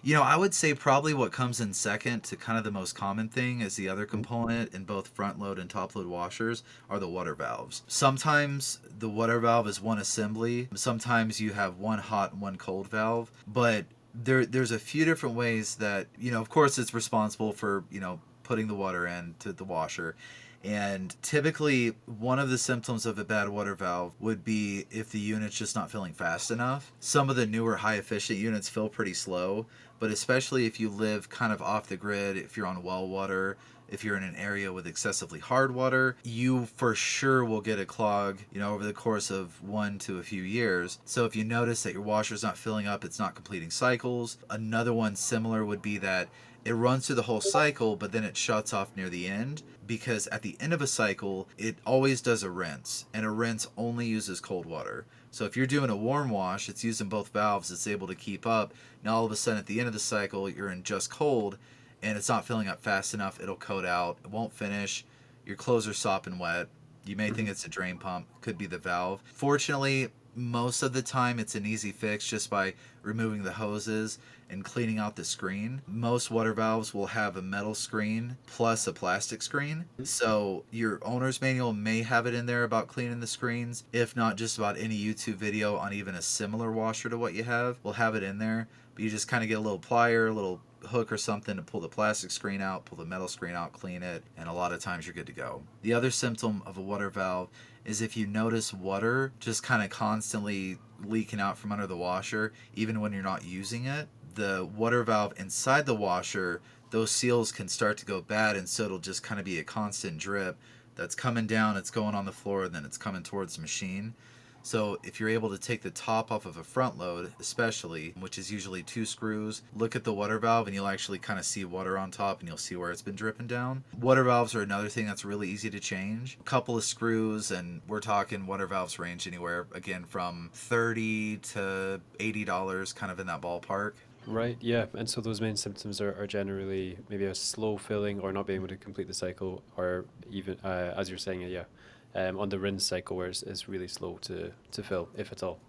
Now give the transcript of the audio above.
I would say probably what comes in second to kind of the most common thing as the other component in both front load and top load washers are the water valves. Sometimes the water valve is one assembly, sometimes you have one hot and one cold valve, but there's a few different ways that, of course it's responsible for, putting the water into the washer. And typically, one of the symptoms of a bad water valve would be if the unit's just not filling fast enough. Some of the newer high efficient units fill pretty slow, but especially if you live kind of off the grid, if you're on well water, if you're in an area with excessively hard water, you for sure will get a clog, over the course of 1 to a few years. So if you notice that your washer's not filling up, it's not completing cycles. Another one similar would be that it runs through the whole cycle, but then it shuts off near the end, because at the end of a cycle, it always does a rinse, and a rinse only uses cold water. So if you're doing a warm wash, it's using both valves, it's able to keep up. Now all of a sudden at the end of the cycle, you're in just cold, and it's not filling up fast enough, it'll coat out, it won't finish, your clothes are sopping wet. You may think it's a drain pump, could be the valve. Fortunately, most of the time it's an easy fix just by removing the hoses and cleaning out the screen. Most water valves will have a metal screen plus a plastic screen. So your owner's manual may have it in there about cleaning the screens. If not, just about any YouTube video on even a similar washer to what you have will have it in there. But you just kind of get a little plier, a little hook or something to pull the plastic screen out, pull the metal screen out, clean it, and a lot of times you're good to go. The other symptom of a water valve is if you notice water just kind of constantly leaking out from under the washer, even when you're not using it. The water valve inside the washer, those seals can start to go bad, and so it'll just kind of be a constant drip that's coming down, it's going on the floor, and then it's coming towards the machine. So if you're able to take the top off of a front load, especially, which is usually 2 screws, look at the water valve and you'll actually kind of see water on top, and you'll see where it's been dripping down. Water valves are another thing that's really easy to change. A couple of screws, and we're talking water valves range anywhere, again, from $30 to $80, kind of in that ballpark. Right, yeah. And so those main symptoms are generally maybe a slow filling or not being able to complete the cycle, or even, as you're saying, yeah, on the rinse cycle where it's really slow to fill, if at all.